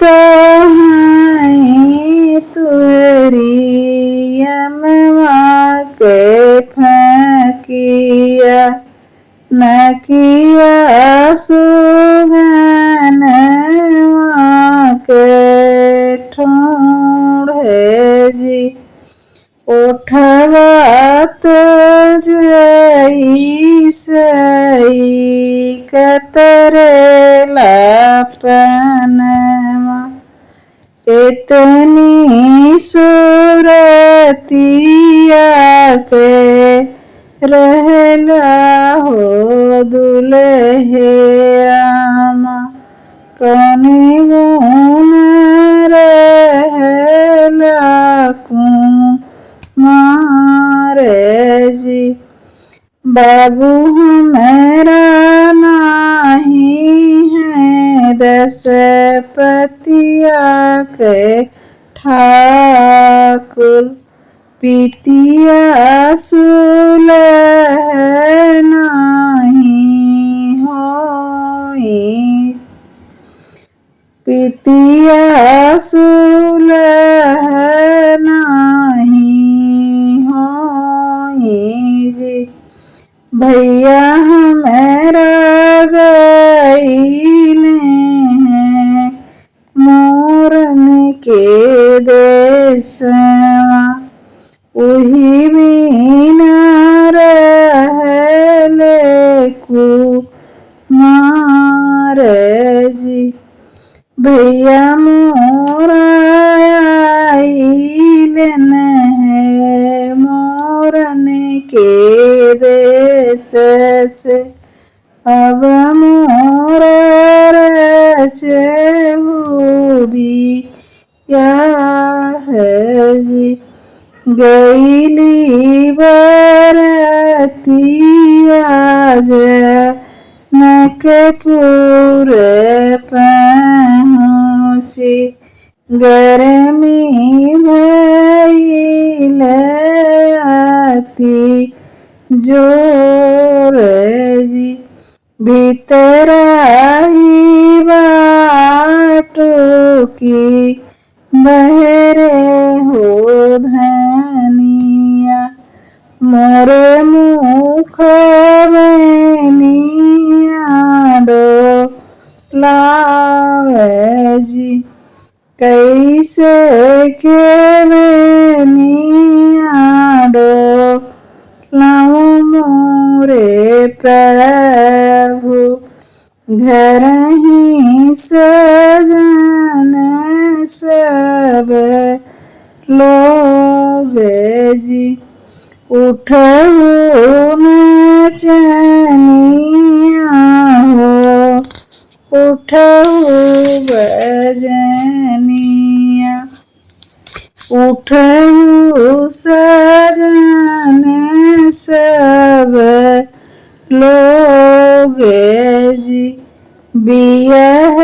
तो हैं तुहरी यमवा के फकिया नकिया सुगनवा के ठोड़े जी उठवा तो जैसई कतरेला पनवा इतनी सूरतिया के रहला हो दुल्हे आमा कौनी गुण रहला कुमारे जी बाबू हमारा नहीं है दस पतिया के ठाकुर पितिया सुलह नहीं होई पितिया सुलह नहीं होई जी भैया हमारा गईले हैं मोरन के देशवा उही बिना रहले कुमार जी भैया मोरा आइलन है मोरन के देश से अब मोर भी क्या है जी गईली बरतिया जनकपुर पहुँची गर्मी भइल अति जोर जी भीतर आई बाटो की बहरे हो धनिया मोरे मुख बनिया लावे जी कैसे के बनिया लाऊं मोरे प्रभु घर ही सजन सब लोग जी उठो नचनिया हो उठो बजनिया उठो सजन सब लोग जी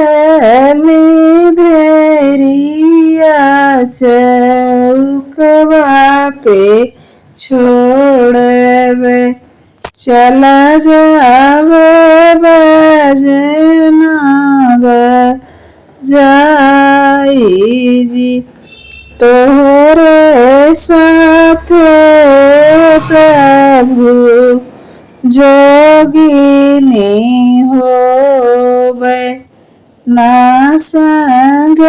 बियहली धैरिया चौकवा पे छोड़वे चला जावे बजना जाई जी तोरे साथ प्रभु जोगिनी होवे ना संग